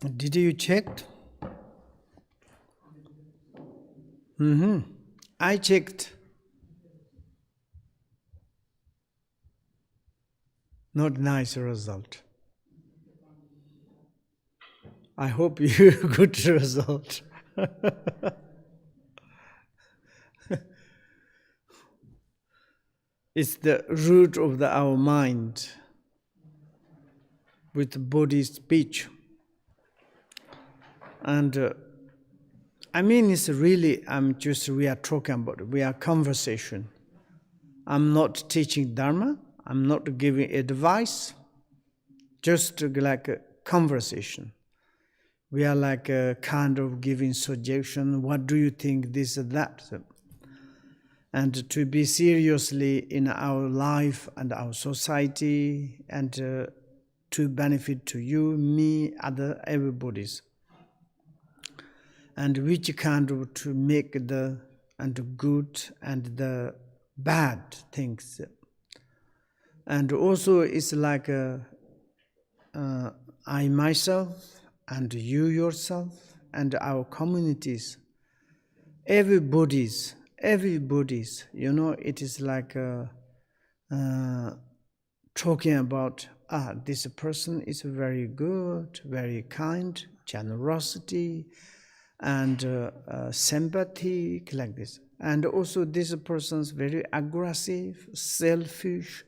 Did you check? I checked. Not nice result. I hope you good result. It's the root of our mind with body speech. And I mean, it's really, we are talking about, we are conversation. I'm not teaching Dharma, I'm not giving advice, just like a conversation. We are like a kind of giving suggestion, what do you think, this or that. And to be seriously in our life and our society, and to benefit to you, me, other, everybody's. And which kind of to make the good and the bad things. And also it's like I myself and you yourself and our communities, everybody's, it is like talking about, this person is very good, very kind, generosity, and sympathetic, like this. And also this person's very aggressive, selfish,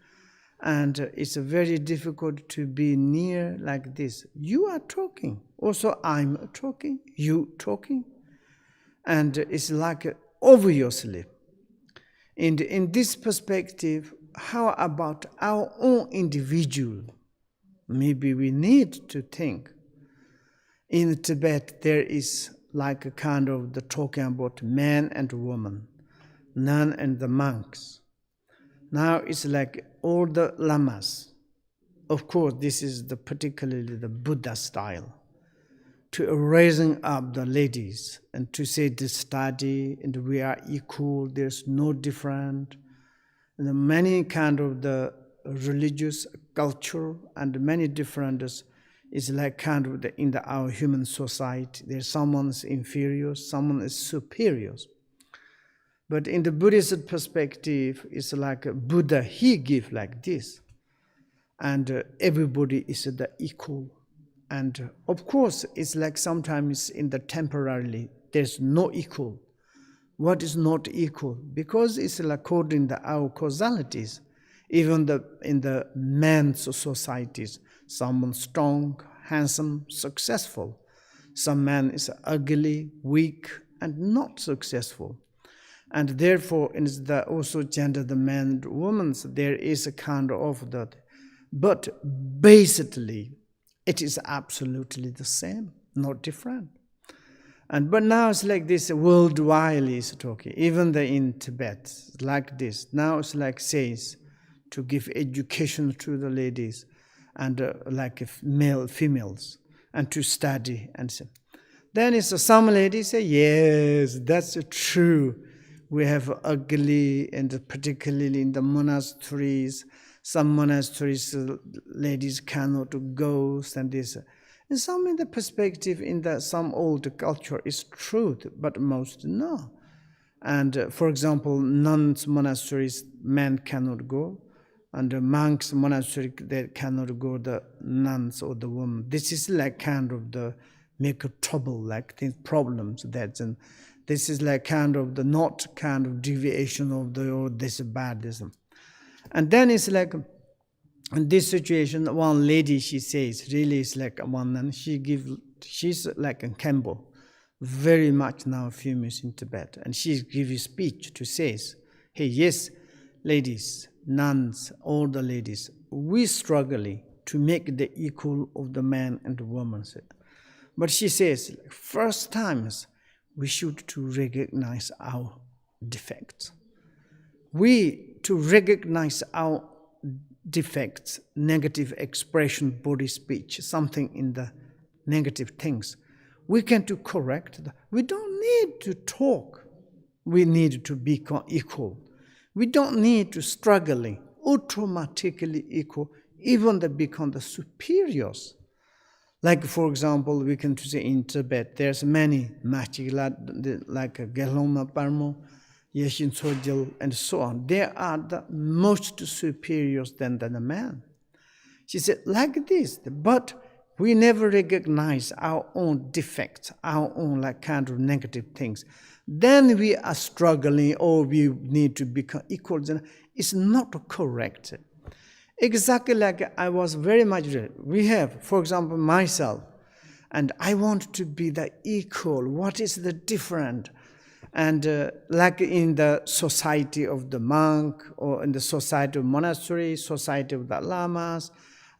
and it's very difficult to be near like this. You are talking, also I'm talking, you talking, and it's like obviously. And in this perspective, how about our own individual? Maybe we need to think. In Tibet, there is like a kind of the talking about man and woman, nun and the monks. Now it's like all the lamas. Of course, this is particularly the Buddha style, to raising up the ladies and to say the study and we are equal, there's no different. And many kind of the religious culture and many different is like kind of in our human society. There's someone's inferior, someone is superior. But in the Buddhist perspective, it's like a Buddha, he give like this. And everybody is the equal. And of course, it's like sometimes in the temporarily, there's no equal. What is not equal? Because it's like according to our causalities. Even in the men's societies, someone strong, handsome, successful. Some man is ugly, weak, and not successful. And therefore, in the also gender, the man and woman, there is a kind of that. But basically, it is absolutely the same, not different. But now it's like this worldwide is talking, even in Tibet, like this. Now it's like says to give education to the ladies and like male, females, and to study and so. Then it's some ladies say, yes, that's true. We have ugly, and particularly in the monasteries, some monasteries ladies cannot go, and this. And some in the perspective in some old culture is truth, but most no. And for example, nuns monasteries, men cannot go, and the monks monastery, they cannot go, the nuns or the women. This is like kind of the make a trouble, like things, problems. And this is like kind of the not kind of deviation of this badism. And then it's like, in this situation, one lady, she says, really is like one nun, she's like a Kempo, very much now famous in Tibet. And she gives a speech to say, hey, yes, ladies, nuns, all the ladies, we struggling to make the equal of the man and the woman. But she says, first times, we should to recognize our defects. We to recognize our defects, negative expression, body speech, something in the negative things. We can to correct that. We don't need to talk. We need to become equal. We don't need to struggling, automatically equal, even to become the superiors. Like, for example, we can say in Tibet, there's many magic, like Geloma Parmo, Yeshin Sojil, and so on. They are the most superior than the man. She said, like this, but we never recognize our own defects, our own like kind of negative things. Then we are struggling, or we need to become equal. It's not correct. Exactly like I was very much, we have, for example, myself, and I want to be the equal. What is the different? And like in the society of the monk, or in the society of monastery, society of the lamas,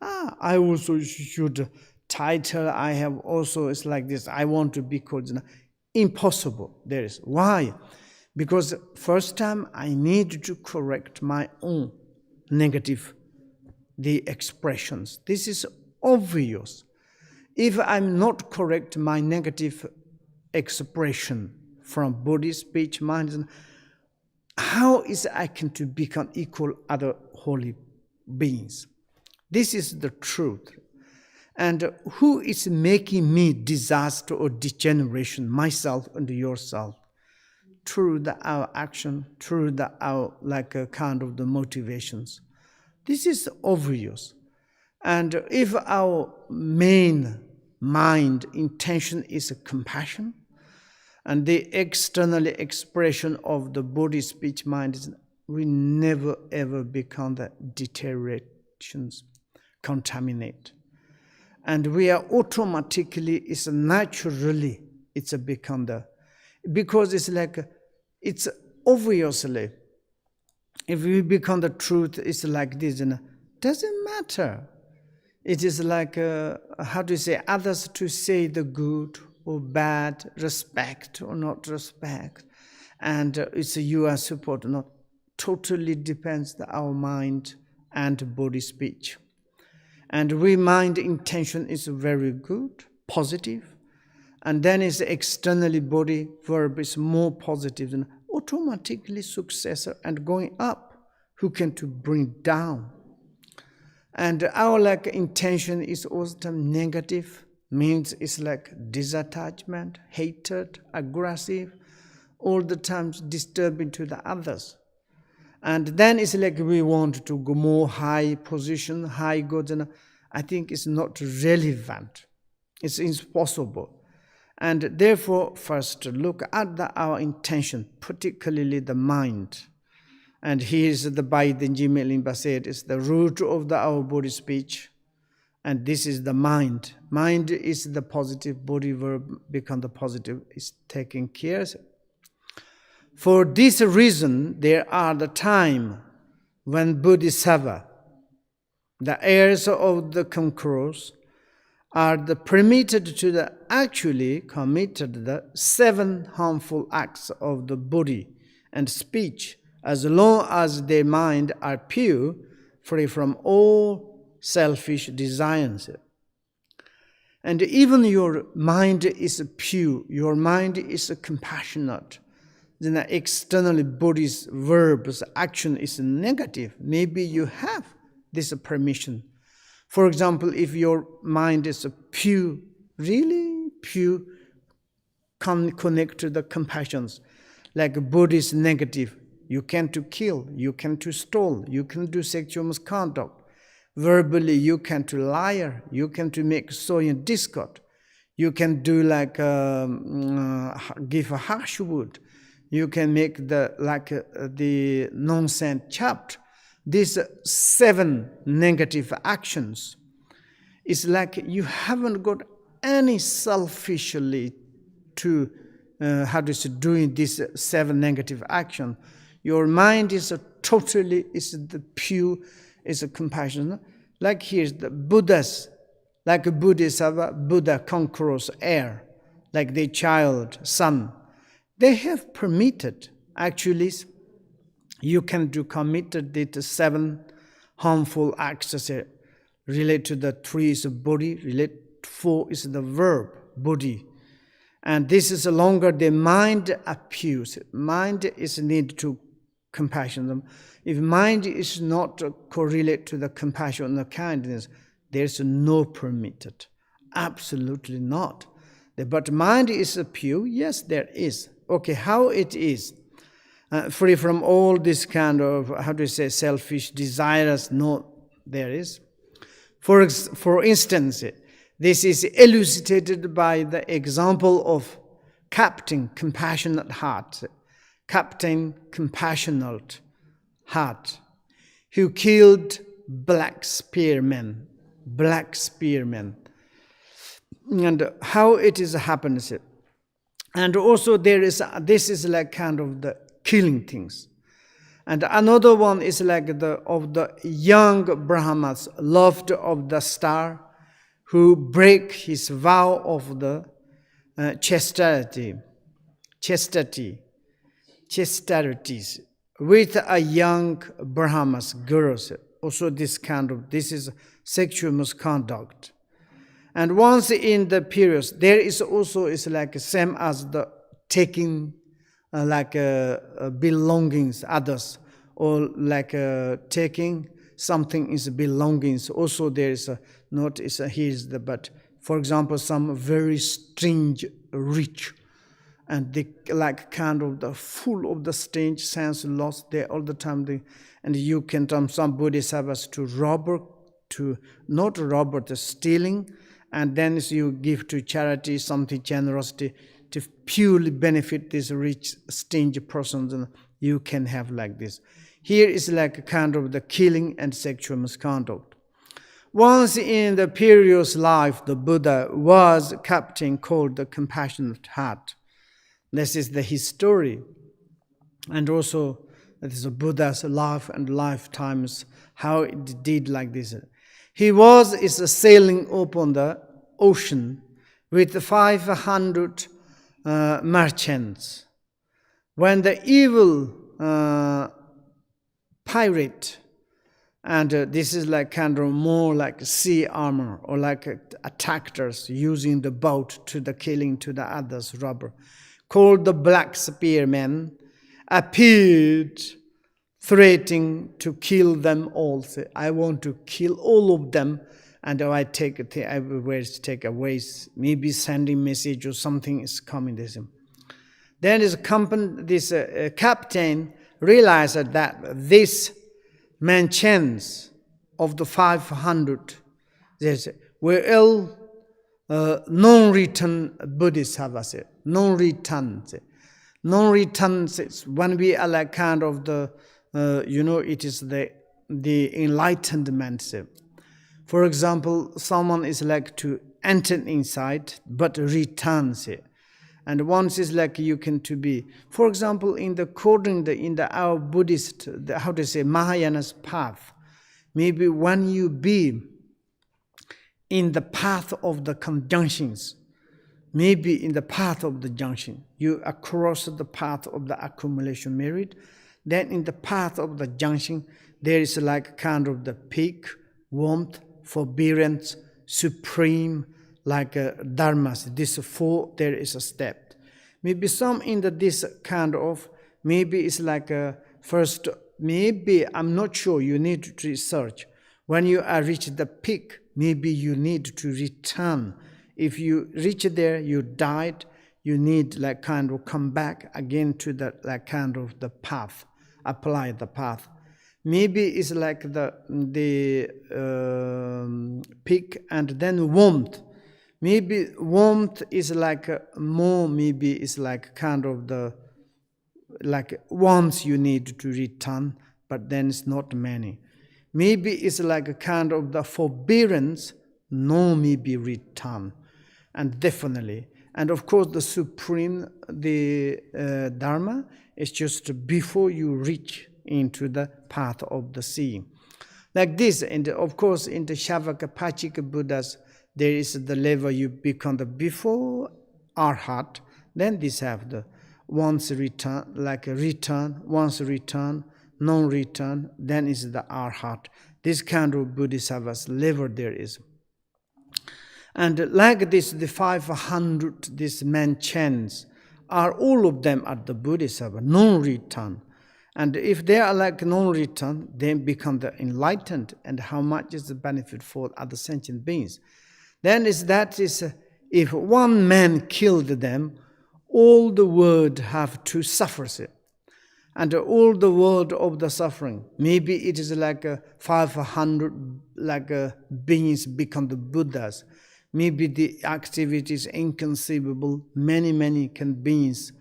I also should title, I have also, it's like this, I want to be called. Impossible. There is. Why? Because first time I need to correct my own negative, the expressions. This is obvious. If I'm not correct my negative expression from body, speech, mind, how is I can to become equal other holy beings? This is the truth. And who is making me disaster or degeneration, myself and yourself? Through our action, through our like a kind of the motivations. This is obvious. And if our main mind intention is a compassion, and the external expression of the body, speech, mind, we never ever become the deteriorations, contaminate. And we are automatically, it's naturally, it's a become the, because it's like, it's obviously, if we become the truth, it's like this, and doesn't matter. It is like, how do you say, others to say the good or bad, respect or not respect, and it's you are support or not, totally depends on our mind and body speech. And we mind intention is very good, positive, and then is externally body verb is more positive than automatically successor and going up, who can to bring down. And our like intention is also negative, means it's like disattachment, hatred, aggressive, all the times disturbing to the others. And then it's like we want to go more high position, high good, and I think it's not relevant. It's impossible. And therefore, first look at our intention, particularly the mind. And here's the by the Jigme Limpa said, it's the root of our body speech. And this is the mind. Mind is the positive, body verb become the positive, is taking care. For this reason, there are the time when Bodhisattva, the heirs of the conquerors, are the permitted to the actually committed the 7 harmful acts of the body and speech, as long as their mind are pure, free from all selfish desires. And even your mind is pure, your mind is compassionate, then the external body's verbs, action is negative. Maybe you have this permission. For example, if your mind is pure, really pure, connect to the compassions, like body is negative, you can to kill, you can to steal, you can do sexual misconduct. Verbally, you can to liar, you can to make soy and discord, you can do like give a harsh word, you can make the nonsense chapt. These 7 negative actions is like you haven't got any selfishly to doing these 7 negative action. Your mind is totally is the pure, is a compassion. Like here's the Buddhas, like a Bodhisattva, Buddha conquerors heir, like their child, son. They have permitted, actually, you can do committed the 7 harmful acts relate to the 3 is the body, 4 is the verb, body. And this is longer the mind appears. Mind is need to compassion. If mind is not correlate to the compassion and the kindness, there's no permitted. Absolutely not. But mind is pure? Yes, there is. Okay, how it is? Free from all this kind of, selfish desires? No, there is. For instance, this is elucidated by the example of Captain Compassionate Heart. Captain Compassionate Heart, who killed black spearmen. And how it is happens. And also this is like kind of the killing things. And another one is like of the young Brahmas, loved of the star, who break his vow of the chastity with a young Brahmas girls. Also this is sexual misconduct. And once in the periods, there is also like same as the taking belongings others, or like taking something is belongings. Also there is but for example some very strange rich, and they like kind of the full of the strange sense lost there all the time. And you can turn some bodhisattvas to not robber, the stealing, and then you give to charity something generosity to purely benefit these rich strange persons, and you can have like this. Here is like a kind of the killing and sexual misconduct. Once in the previous life, the Buddha was a captain called the Compassionate Heart. This is his story. And also, that is the Buddha's life and lifetimes, how it did like this. He is sailing upon the ocean with 500 merchants, when the evil pirate, and this is like kind of more like sea armor, or like attackers using the boat to the killing to the others robber, called the Black Spearmen, appeared threatening to kill them all. Say, I want to kill all of them, and I will take away, maybe sending message or something is coming. This captain realized that this mentions of the 500 were all non-return bodhisattvas. Non-return. When we are like kind of the, it is the enlightenment. For example, someone is like to enter inside, but returns. And once is like you can to be. For example, in our Buddhist, Mahayana's path, maybe when you be in the path of the conjunctions, maybe in the path of the junction, you across the path of the accumulation merit, then in the path of the junction, there is like kind of the peak, warmth, forbearance, supreme, like dharmas. This four, there is a step. Maybe some in this kind of, maybe it's like first, maybe, I'm not sure, you need to research. When you are reached the peak, maybe you need to return. If you reach there, you died, you need like kind of come back again to the like kind of the path, apply the path. Maybe it's like the peak and then warmth. Maybe warmth is like more, maybe it's like kind of the, like once you need to return, but then it's not many. Maybe it's like a kind of the forbearance, no maybe return. And definitely. And of course the supreme, the Dharma is just before you reach into the path of the sea. Like this, and of course in the Shavaka Pachika Buddhas, there is the level you become the before Arhat, then this have the once return, like a return, once return, non-return, then is the Arhat. This kind of Bodhisattvas level there is. And like this, the 500, this mentions, are all of them at the Bodhisattva, non-return. And if they are like non-return, they become the enlightened, and how much is the benefit for other sentient beings. Then if one man killed them, all the world have to suffer it. And all the world of the suffering, maybe it is like 500 beings become the Buddhas. Maybe the activity is inconceivable. Many can beings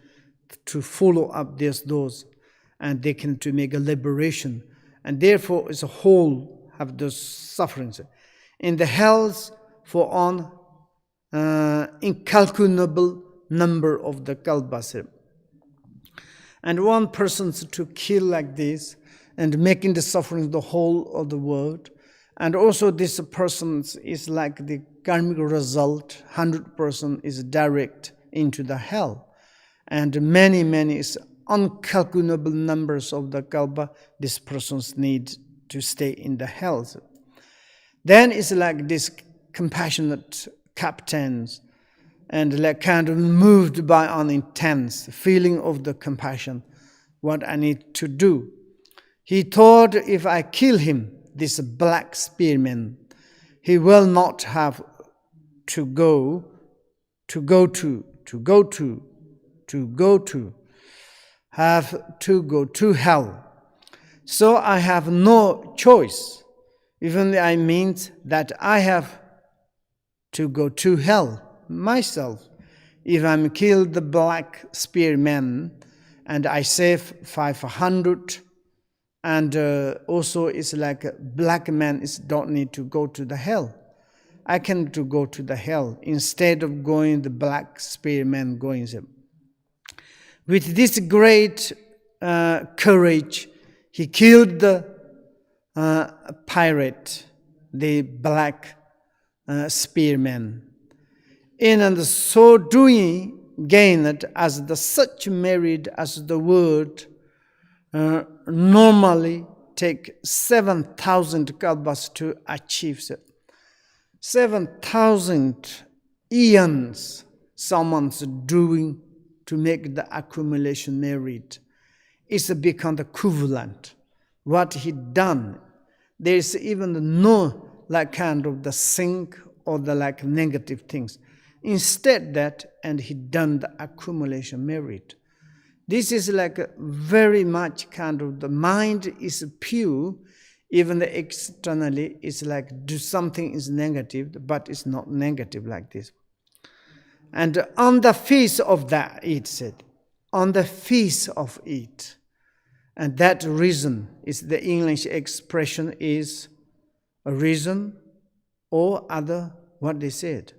to follow up these doors, and they can to make a liberation. And therefore, as a whole, have those sufferings. In the hells, for on incalculable number of the kalpas. And one person to kill like this and making the suffering the whole of the world. And also this person is like the karmic result, 100% is direct into the hell. And many is uncalculable numbers of the kalpa, these persons need to stay in the hells. Then it's like this compassionate captains, and like kind of moved by an intense feeling of the compassion, what I need to do. He thought if I kill him, this black spearman, he will not have to go to hell. So I have no choice. Even I means that I have to go to hell myself. If I'm killed the black spearman and I save 500, and also it's like black man don't need to go to the hell. I can to go to the hell instead of going the black spearman going there. With this great courage, he killed the pirate, the black spearman. And so doing gained as the such merit as the world normally take 7,000 kalpas to achieve. 7,000 eons someone's doing to make the accumulation merit. It's become the equivalent. What he done, there is even no like kind of the sink or the like negative things. Instead that, and he done the accumulation merit. This is like very much kind of the mind is pure, even the externally it's like do something is negative, but it's not negative like this. And on the face of that, it said, on the face of it. And that reason is the English expression is a reason or other, what they said.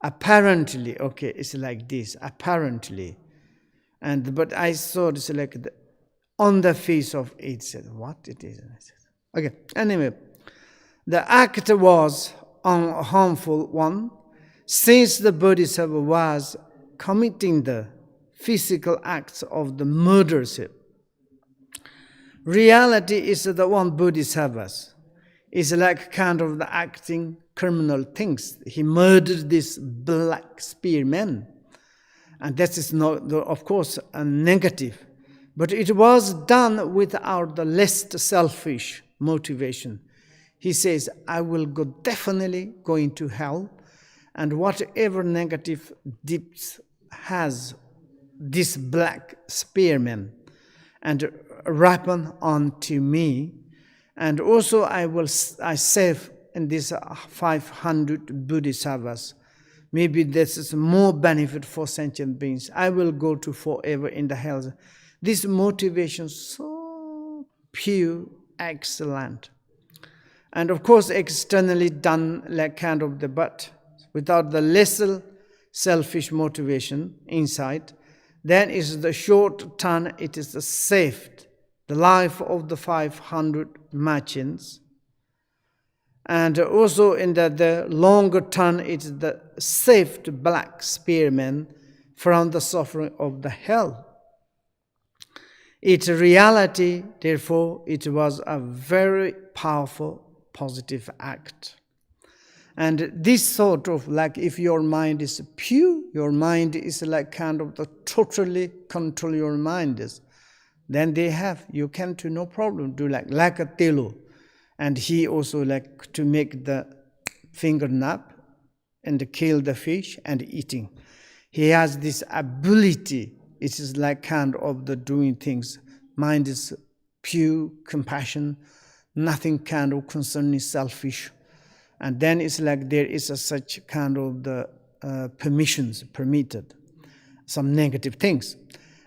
Apparently, okay, it's like this, apparently. But I saw it's like on the face of it, said, what it is? And I said, okay, anyway, the act was a harmful one, since the Bodhisattva was committing the physical acts of the murdership. Reality is the one Bodhisattvas is like kind of the acting criminal things. He murdered this black spearman. And that is not, of course, a negative. But it was done without the least selfish motivation. He says, I will go definitely go into hell. And whatever negative deeds has this black spearman and ripen onto me. And also I save in these 500 Bodhisattvas. Maybe this is more benefit for sentient beings. I will go to forever in the hells. This motivation so pure, excellent. And of course externally done like kind of the but without the lesser selfish motivation inside, then is the short term, it is the saved, the life of the 500 merchants. And also in the longer term, it is the saved black spearman from the suffering of the hell. Its reality, therefore, it was a very powerful positive act. And this sort of like if your mind is pure, your mind is like kind of the totally control your mind is, then you can no problem do like a telo. And he also like to make the finger nap and kill the fish and eating. He has this ability. It is like kind of the doing things. Mind is pure compassion, nothing kind of concerning selfish. And then it's like there is such kind of the permissions permitted, some negative things.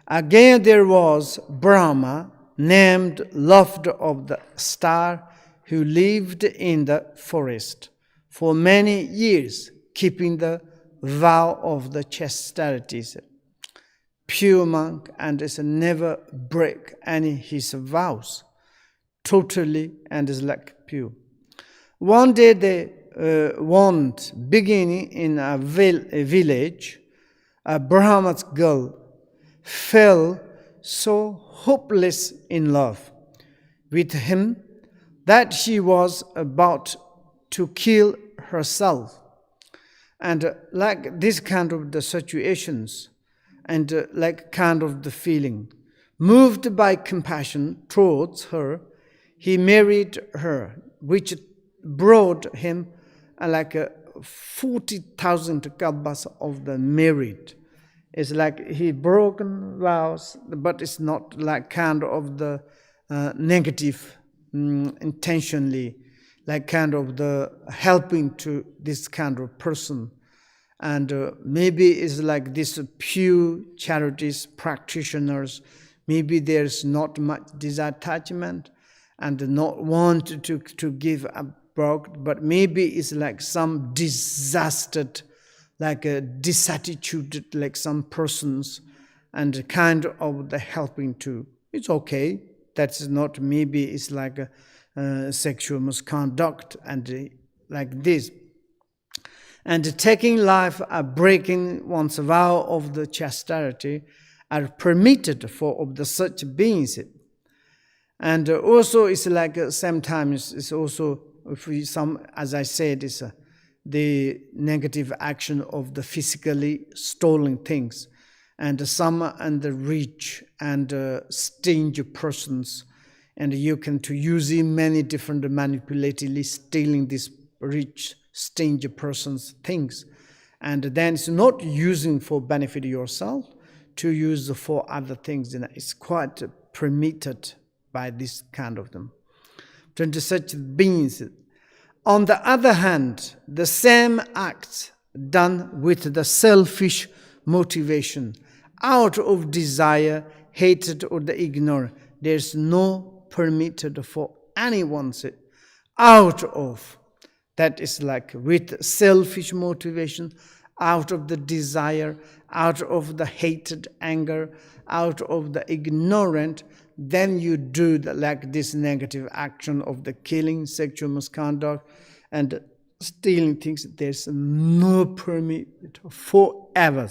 Again, there was Brahma, named Loved of the Star, who lived in the forest for many years, keeping the vow of the chastity. Pure monk, and is never break any his vows, totally, and is like pure. One day they want beginning in a village, a Brahma's girl fell so hopeless in love with him that she was about to kill herself. And like this kind of the situations, and like kind of the feeling, moved by compassion towards her, he married her, which brought him like 40,000 kalpas of the married. It's like he broken vows, but it's not like kind of the negative intentionally, like kind of the helping to this kind of person. And maybe it's like this pure charities practitioners, maybe there's not much disattachment and not want to give up, but maybe it's like some disastered, like a disattitude, like some persons, and kind of the helping to. It's okay. That's not, maybe it's like a sexual misconduct and like this. And taking life, breaking one's vow of the chastity, are permitted for of the such beings. And also it's like sometimes it's also, if we, some, as I said, is the negative action of the physically stolen things, and some and the rich and stingy persons, and you can to using many different manipulatively stealing this rich stingy person's things, and then it's not using for benefit yourself, to use for other things, and it's quite permitted by this kind of them. To such beings. On the other hand, the same acts done with the selfish motivation, out of desire, hatred, or the ignorance, there's no permitted for anyone's out of. That is like with selfish motivation, out of the desire, out of the hatred, anger, out of the ignorant, then you do like this negative action of the killing, sexual misconduct, and stealing things. There's no permit forever.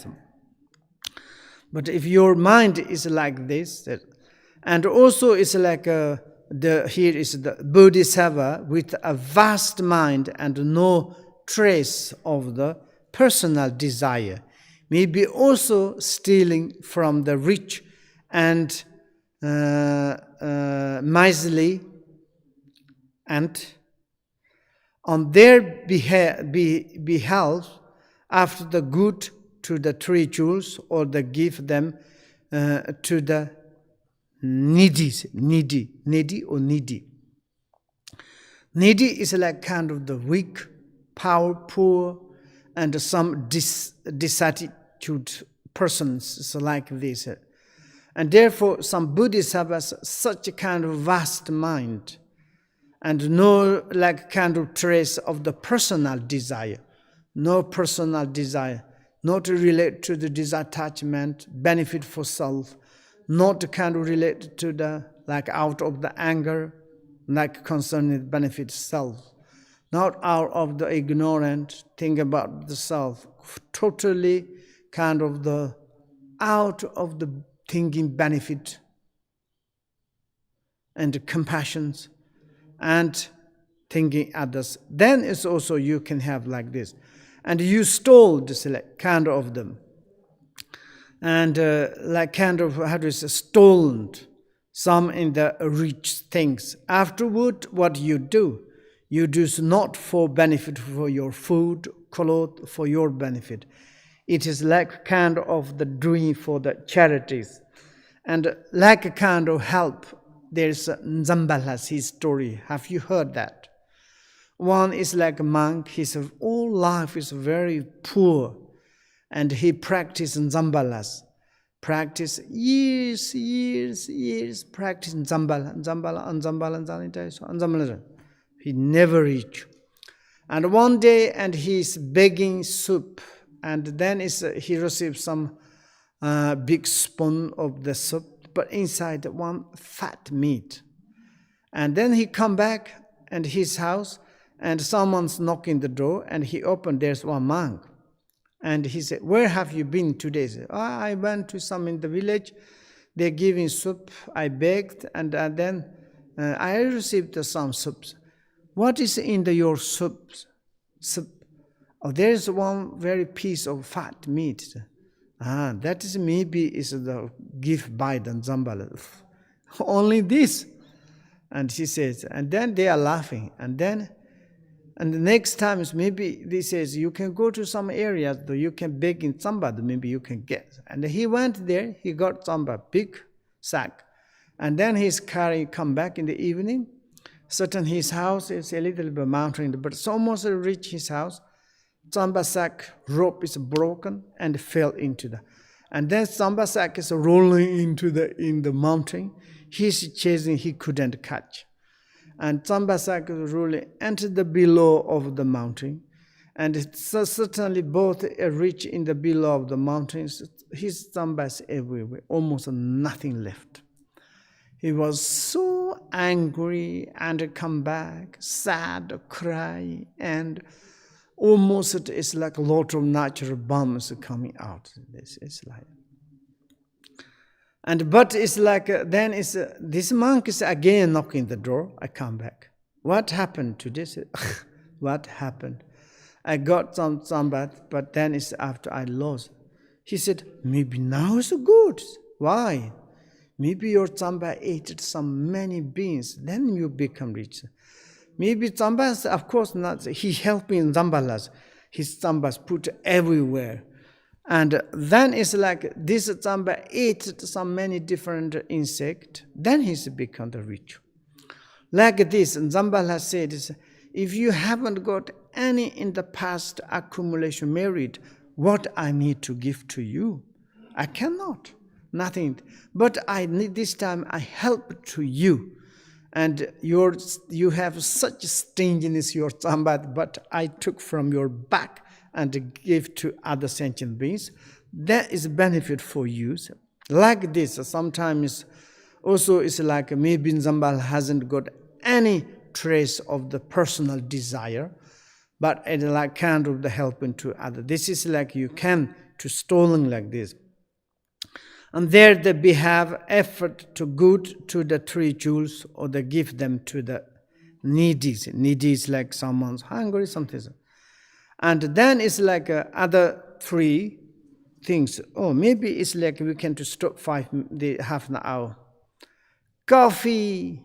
But if your mind is like this, and also it's like here is the Bodhisattva with a vast mind and no trace of the personal desire, maybe also stealing from the rich and miserly, and on their behalf, after the good to the rituals, or the give them to the needy. Needy is like kind of the weak, poor, and some disattitude persons like this. And therefore, some Buddhists have such a kind of vast mind, and no like kind of trace of the personal desire, no personal desire, not relate to the disattachment, benefit for self, not kind of relate to the like out of the anger, like concerning benefit self, not out of the ignorant, think about the self, totally kind of the out of the thinking benefit and compassions and thinking others. Then it's also you can have like this. And you stole this kind of them. And like kind of, how do you say, stolen some in the rich things. Afterward, what you do? You do not for benefit for your food, clothes, for your benefit. It is like kind of the doing for the charities. And like a kind of help, there's Nzambala's his story. Have you heard that? One is like a monk, his whole life is very poor. And he practiced Nzambalas. Practice years, practice Nzambala. He never reached. And one day, and he's begging soup. And then he receives some big spoon of the soup, but inside one fat meat. And then he come back and his house, and someone's knocking the door, and he opened, there's one monk. And he said, where have you been today? He said, I went to some in the village. They're giving soup. I begged, and then I received some soups. What is in your soup? Oh, there's one very piece of fat meat. That is maybe is the gift by the Nzambala. Only this. And she says, and then they are laughing. And the next time is maybe they says, you can go to some areas, though you can beg in somebody, maybe you can get. And he went there, he got some big sack. And then he's come back in the evening. Certain his house is a little bit mountain, but it's almost reach his house. Tsamba sack rope is broken and fell into the. And then Tsamba sack is rolling in the mountain. He's chasing, he couldn't catch. And Tsamba sack is rolling entered the below of the mountain. And so certainly both reach in the below of the mountains. His Tsamba is everywhere, almost nothing left. He was so angry and come back, sad, cry, and almost it is like a lot of natural bombs coming out. This is like, but it's like then this monk is again knocking the door. I come back. What happened to this? What happened? I got some bath, but then it's after I lost. He said, maybe now it's good. Why? Maybe your Tsamba ate some many beans, then you become rich. Maybe Tsambas, of course not, he helping Zambalas. His Tsambas put everywhere. And then it's like this Tsamba ate some many different insects, then he's become the rich. Like this, Zambala said, if you haven't got any in the past accumulation merit, what I need to give to you? I cannot. Nothing. But I need this time, I help to you. And you have such stinginess, your Sambat, but I took from your back and gave to other sentient beings. That is benefit for you. Like this, sometimes also it's like maybe Zambal hasn't got any trace of the personal desire, but it's like kind of the helping to others. This is like you can to stolen like this. And there they behave effort to good to the 3 jewels, or they give them to the needy. Needy is like someone's hungry, something. And then it's like other 3 things. Oh, maybe it's like we can to stop half an hour. Coffee.